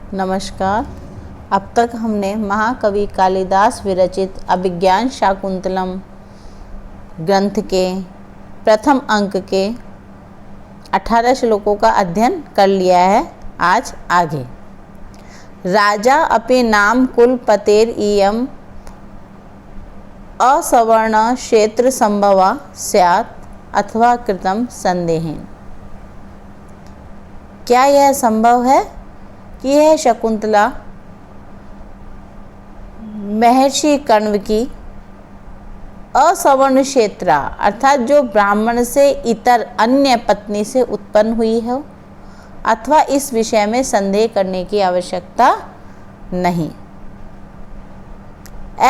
नमस्कार। अब तक हमने महाकवि कालिदास विरचित अभिज्ञान शाकुंतलम ग्रंथ के प्रथम अंक के 18 श्लोकों का अध्ययन कर लिया है। आज आगे राजा अपि नाम कुलपतेर इयम असवर्ण क्षेत्र संभवा स्यात् अथवा कृतम संदेहेन। क्या यह संभव है कि यह शकुंतला महर्षि कण्व की असवर्ण क्षेत्रा अर्थात जो ब्राह्मण से इतर अन्य पत्नी से उत्पन्न हुई हो, अथवा इस विषय में संदेह करने की आवश्यकता नहीं।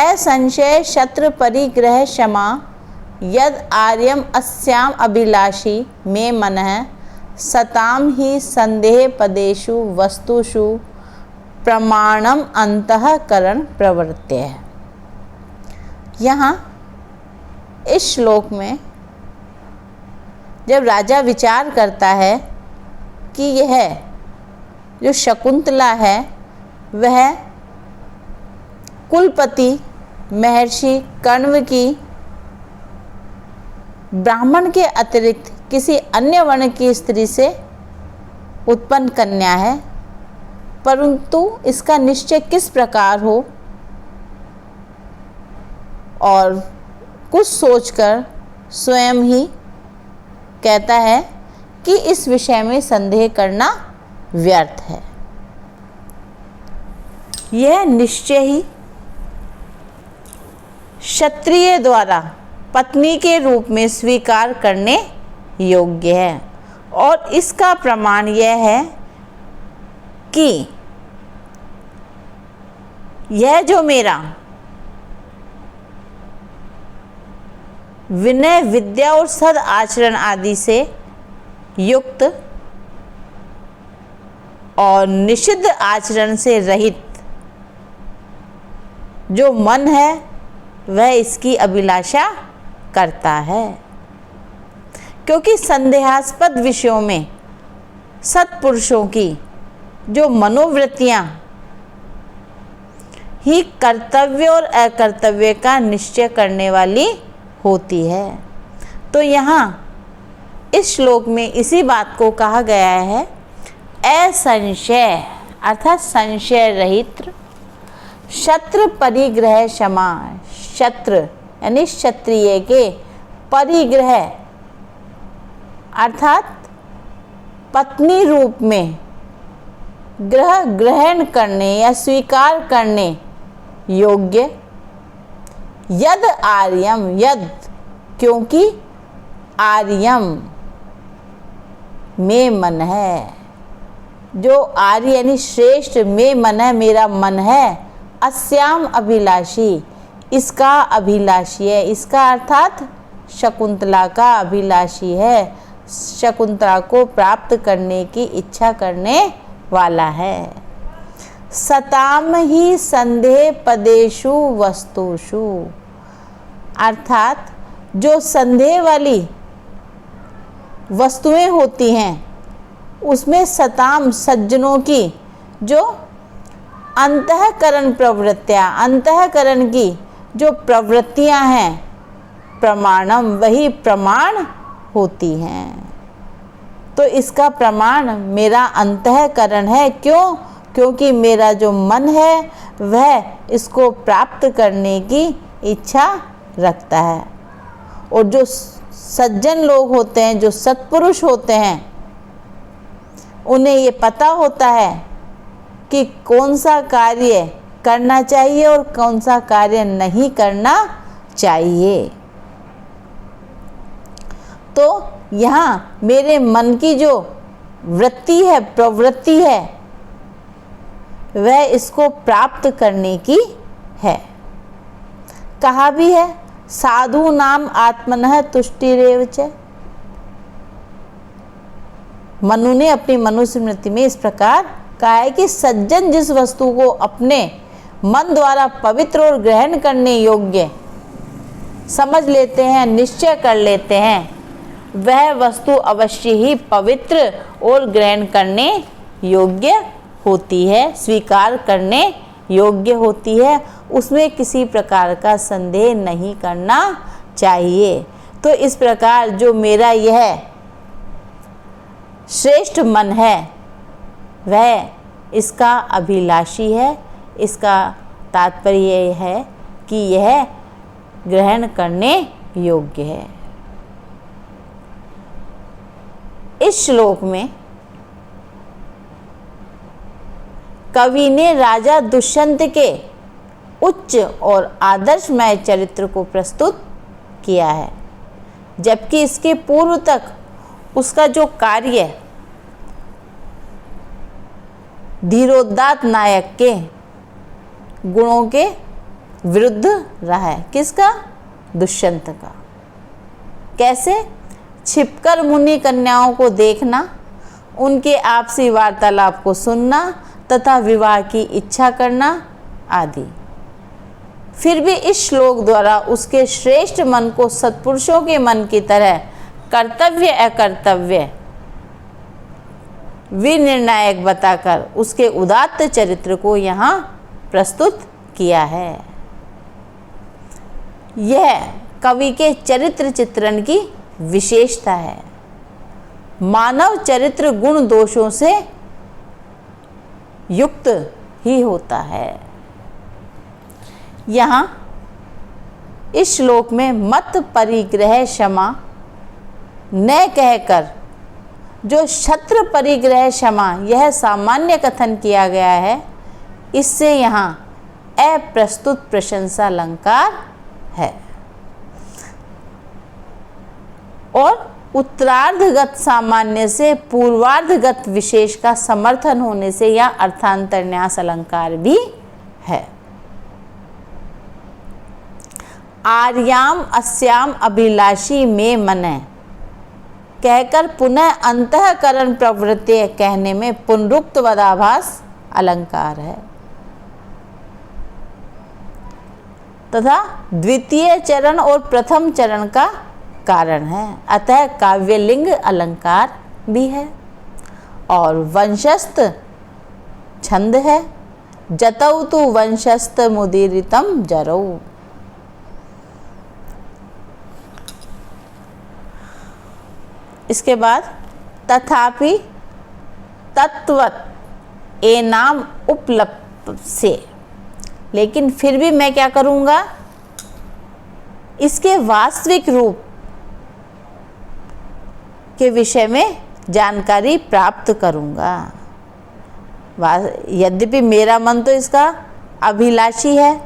असंशय शत्रु परिग्रह क्षमा यद आर्यम अस्याम अभिलाषी मे मनः सताम ही संदेह पदेषु वस्तुषु प्रमाणम अंतःकरण प्रवृत्ति है। यहाँ इस श्लोक में जब राजा विचार करता है कि यह जो शकुंतला है वह कुलपति महर्षि कण्व की ब्राह्मण के अतिरिक्त किसी अन्य वर्ण की स्त्री से उत्पन्न कन्या है, परंतु इसका निश्चय किस प्रकार हो और कुछ सोचकर स्वयं ही कहता है कि इस विषय में संदेह करना व्यर्थ है। यह निश्चय ही क्षत्रिय द्वारा पत्नी के रूप में स्वीकार करने योग्य है, और इसका प्रमाण यह है कि यह जो मेरा विनय विद्या और सद आचरण आदि से युक्त और निषिद्ध आचरण से रहित जो मन है वह इसकी अभिलाषा करता है, क्योंकि संदेहास्पद विषयों में सत्पुरुषों की जो मनोवृत्तियां ही कर्तव्य और अकर्तव्य का निश्चय करने वाली होती है। तो यहाँ इस श्लोक में इसी बात को कहा गया है, असंशय अर्थात संशय रहित शत्रु परिग्रह क्षमा। शत्रु यानी क्षत्रिय के परिग्रह अर्थात पत्नी रूप में ग्रहण करने या स्वीकार करने योग्य यद आर्यम यद क्योंकि आर्यम में मन है, जो आर्य यानी श्रेष्ठ में मन है मेरा मन है, अस्याम अभिलाषी इसका अभिलाषी है, इसका अर्थात शकुंतला का अभिलाषी है, शकुंतला को प्राप्त करने की इच्छा करने वाला है। सताम ही संदेह पदेषु वस्तुषु अर्थात जो संदेह वाली वस्तुएं होती हैं उसमें सताम सज्जनों की जो अंतःकरण प्रवृत्तियां अंतःकरण की जो प्रवृत्तियां हैं प्रमाणम वही प्रमाण होती हैं। तो इसका प्रमाण मेरा अंतःकरण है। क्यों? क्योंकि मेरा जो मन है वह इसको प्राप्त करने की इच्छा रखता है, और जो सज्जन लोग होते हैं जो सत्पुरुष होते हैं उन्हें ये पता होता है कि कौन सा कार्य करना चाहिए और कौन सा कार्य नहीं करना चाहिए। तो यहाँ मेरे मन की जो वृत्ति है प्रवृत्ति है वह इसको प्राप्त करने की है। कहा भी है साधु नाम आत्मनः तुष्टिरेव च। मनु ने अपनी मनुस्मृति में इस प्रकार कहा है कि सज्जन जिस वस्तु को अपने मन द्वारा पवित्र और ग्रहण करने योग्य समझ लेते हैं, निश्चय कर लेते हैं, वह वस्तु अवश्य ही पवित्र और ग्रहण करने योग्य होती है, स्वीकार करने योग्य होती है, उसमें किसी प्रकार का संदेह नहीं करना चाहिए। तो इस प्रकार जो मेरा यह श्रेष्ठ मन है वह इसका अभिलाषी है। इसका तात्पर्य यह है कि यह ग्रहण करने योग्य है। इस श्लोक में कवि ने राजा दुष्यंत के उच्च और आदर्शमय चरित्र को प्रस्तुत किया है, जबकि इसके पूर्व तक उसका जो कार्य धीरोदात्त नायक के गुणों के विरुद्ध रहा है। किसका? दुष्यंत का। कैसे? छिपकर मुनि कन्याओं को देखना, उनके आपसी वार्तालाप को सुनना तथा विवाह की इच्छा करना आदि। फिर भी इस श्लोक द्वारा उसके श्रेष्ठ मन को सत्पुरुषों के मन की तरह कर्तव्य अकर्तव्य विनिर्णायक बताकर उसके उदात्त चरित्र को यहाँ प्रस्तुत किया है। यह कवि के चरित्र चित्रण की विशेषता है। मानव चरित्र गुण दोषों से युक्त ही होता है। यहाँ इस श्लोक में मत परिग्रह क्षमा न कहकर जो क्षत्र परिग्रह क्षमा यह सामान्य कथन किया गया है, इससे यहाँ अप्रस्तुत प्रशंसा अलंकार है और उत्तरार्धगत सामान्य से पूर्वार्धगत विशेष का समर्थन होने से यह अर्थांतरन्यास अलंकार भी है। आर्याम अस्याम अभिलाषी में मने कहकर पुनः अंतःकरण प्रवृत्ति कहने में पुनरुक्त वदाभास अलंकार है तथा द्वितीय चरण और प्रथम चरण का कारण है, अतः काव्यलिंग अलंकार भी है। और वंशस्थ छंद है, जतौ तु वंशस्थ मुदीरितम जरौ। इसके बाद तथापि तत्वत ए नाम उपलब्ध से, लेकिन फिर भी मैं क्या करूँगा, इसके वास्तविक रूप के विषय में जानकारी प्राप्त करूँगा। यद्यपि मेरा मन तो इसका अभिलाषी है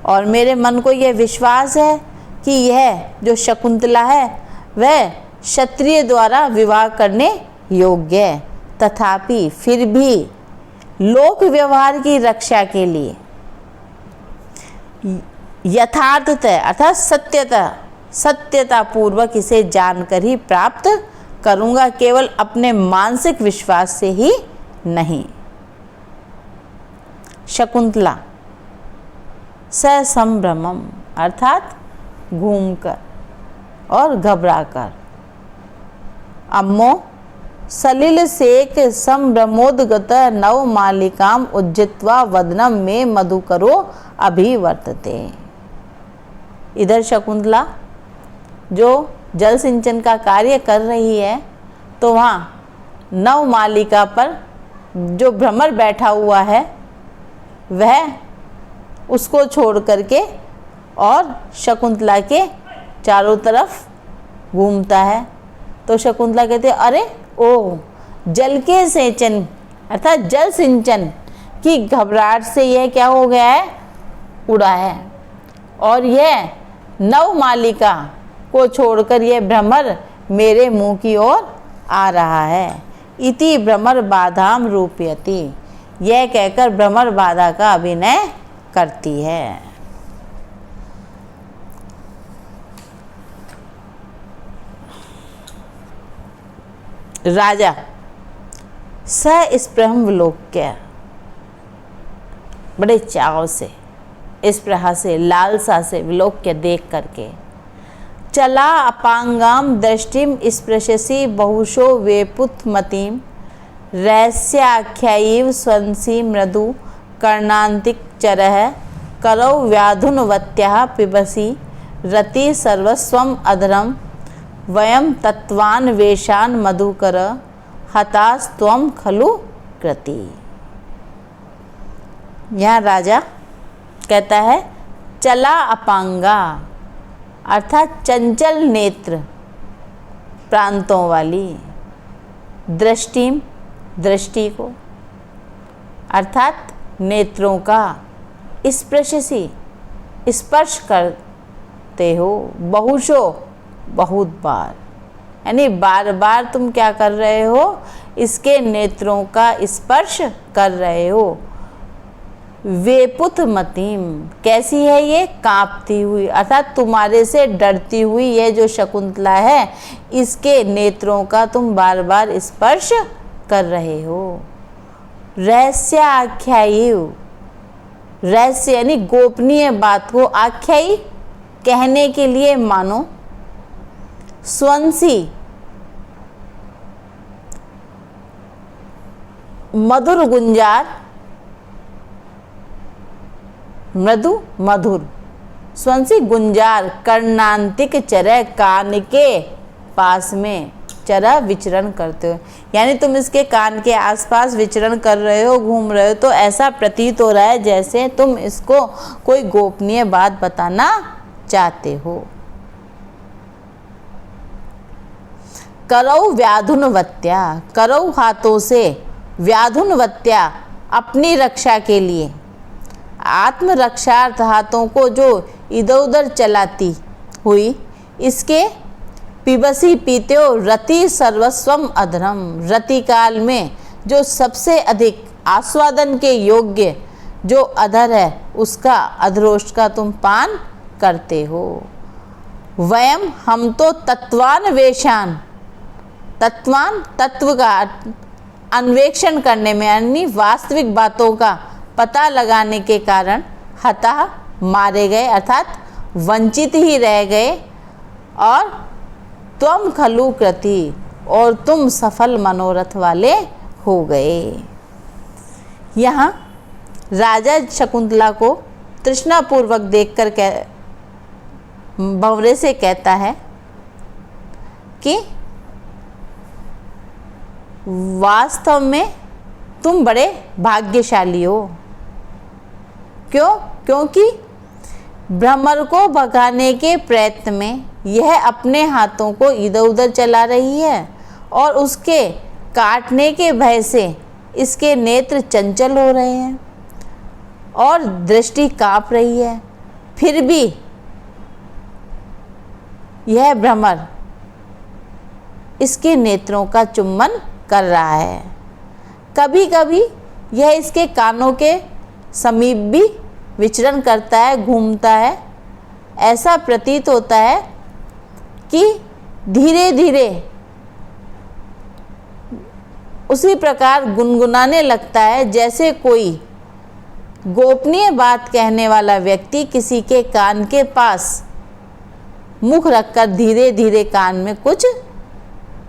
और मेरे मन को यह विश्वास है कि यह जो शकुंतला है वह क्षत्रिय द्वारा विवाह करने योग्य है, तथापि फिर भी लोक व्यवहार की रक्षा के लिए यथार्थतः अर्थात सत्यता पूर्वक इसे जानकर ही प्राप्त करूँगा, केवल अपने मानसिक विश्वास से ही नहीं। शकुंतला ससंभ्रमम अर्थात घूमकर और घबराकर, अम्मो सलिल सेक संभ्रमोदगत नव मालिकाम उज्जित्वा वदनम में मधुकरो अभिवर्तते। इधर शकुंतला जो जल सिंचन का कार्य कर रही है, तो वहाँ नव मालिका पर जो भ्रमर बैठा हुआ है वह उसको छोड़ करके और शकुंतला के चारों तरफ घूमता है। तो शकुंतला कहते अरे ओ, जल के सेचन अर्थात जल सिंचन की घबराहट से यह क्या हो गया है, उड़ा है, और यह नव मालिका को छोड़कर यह भ्रमर मेरे मुंह की ओर आ रहा है। इति भ्रमर बाधाम रूपयति, यह कहकर भ्रमर बाधा का अभिनय करती है। राजा स इस ब्रह्मलोक्य बड़े चाव से, इस प्रकार से लालसा से विलोक्य देख करके चला अपांगाम दृष्टिम स्पृशसी बहुशो वेपुत मतिम रहस्याख्यैव स्वंसी मृदु कर्णान्तिक चरः करौ व्याधुनवत्यः पिबसि रति सर्वस्वम अधरम वयम तत्वान्वेषान् मधुकर हतास्त्वं खलु कृति। यहाँ राजा कहता है चला अपांगा अर्थात चंचल नेत्र प्रांतों वाली, दृष्टि को अर्थात नेत्रों का स्पर्श करते हो, बहुशो बहुत बार, यानी बार बार तुम क्या कर रहे हो, इसके नेत्रों का स्पर्श कर रहे हो। वेपुत मतीम, कैसी है ये, कांपती हुई, अर्थात तुम्हारे से डरती हुई ये जो शकुंतला है, इसके नेत्रों का तुम बार बार स्पर्श कर रहे हो। रहस्य आख्यायी, रहस्य यानी गोपनीय बात को, आख्यायी कहने के लिए मानो, स्वंसी मधुर गुंजार, मृदु मधुर, स्वंसी गुंजार, कर्णांतिक चरह, कान के पास में चरह विचरण करते हो, यानी तुम इसके कान के आसपास विचरण कर रहे हो, घूम रहे हो, तो ऐसा प्रतीत हो रहा है जैसे तुम इसको कोई गोपनीय बात बताना चाहते हो। करौ व्याधुनवत्या, करौ हाथों से, व्याधुनवत्या अपनी रक्षा के लिए, आत्मरक्षार्थ हाथों को जो इधर उधर चलाती हुई, इसके पिबसी पीते हो रति सर्वस्वम अधरम, रति काल में जो सबसे अधिक आस्वादन के योग्य जो अधर है, उसका अधरोष्ट का तुम पान करते हो। वयम हम तो तत्वान्वेषान, तत्वान तत्व का अन्वेषण करने में, यानी वास्तविक बातों का पता लगाने के कारण हता मारे गए, अर्थात वंचित ही रह गए, और त्वम खलु कृति, और तुम सफल मनोरथ वाले हो गए। यहाँ राजा शकुंतला को तृष्णापूर्वक देखकर भंवरे से कहता है कि वास्तव में तुम बड़े भाग्यशाली हो। क्यों? क्योंकि भ्रमर को भगाने के प्रयत्न में यह अपने हाथों को इधर उधर चला रही है, और उसके काटने के भय से इसके नेत्र चंचल हो रहे हैं और दृष्टि कांप रही है, फिर भी यह भ्रमर इसके नेत्रों का चुम्बन कर रहा है। कभी कभी यह इसके कानों के समीप भी विचरण करता है, घूमता है। ऐसा प्रतीत होता है कि धीरे धीरे उसी प्रकार गुनगुनाने लगता है जैसे कोई गोपनीय बात कहने वाला व्यक्ति किसी के कान के पास मुख रखकर धीरे धीरे कान में कुछ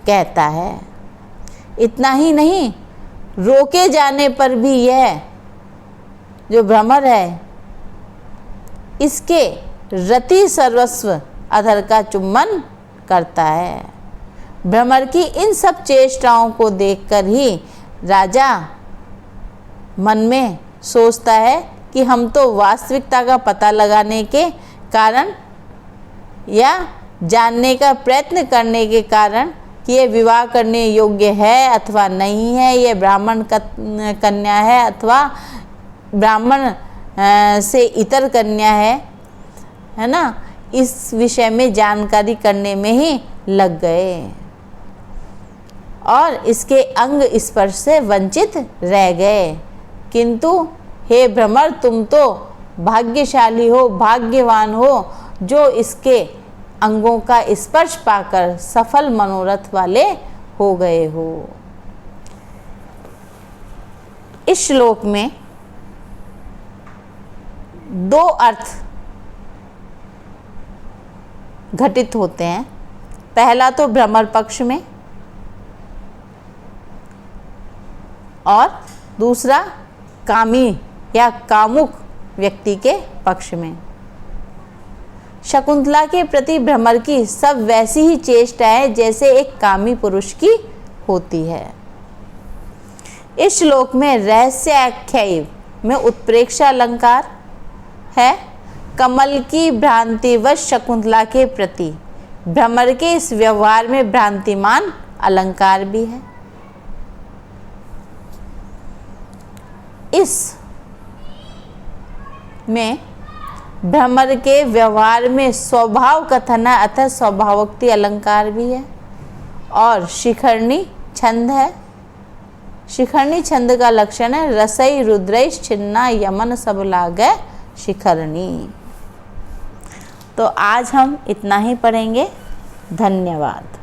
कहता है। इतना ही नहीं, रोके जाने पर भी यह जो भ्रमर है, इसके रति सर्वस्व अधर का चुम्बन करता है। भ्रमर की इन सब चेष्टाओं को देखकर ही राजा मन में सोचता है कि हम तो वास्तविकता का पता लगाने के कारण या जानने का प्रयत्न करने के कारण कि ये विवाह करने योग्य है अथवा नहीं है, ये ब्राह्मण कन्या है अथवा ब्राह्मण से इतर कन्या है ना, इस विषय में जानकारी करने में ही लग गए और इसके अंग स्पर्श से वंचित रह गए। किंतु हे भ्रमर, तुम तो भाग्यशाली हो, भाग्यवान हो, जो इसके अंगों का स्पर्श पाकर सफल मनोरथ वाले हो गए हो। इस श्लोक में दो अर्थ घटित होते हैं। पहला तो भ्रमर पक्ष में और दूसरा कामी या कामुक व्यक्ति के पक्ष में। शकुंतला के प्रति भ्रमर की सब वैसी ही चेष्टा है जैसे एक कामी पुरुष की होती है। इस श्लोक में रहस्य आख्यायी में उत्प्रेक्षा अलंकार है। कमल की भ्रांतिवश शकुंतला के प्रति भ्रमर के इस व्यवहार में भ्रांतिमान अलंकार भी है। इस में भ्रमर के व्यवहार में स्वभाव कथन है अतः स्वभावोक्ति अलंकार भी है और शिखरणी छंद है। शिखरणी छंद का लक्षण है रसई रुद्रैश छिन्ना यमन सब लागै शिखरणी। तो आज हम इतना ही पढ़ेंगे। धन्यवाद।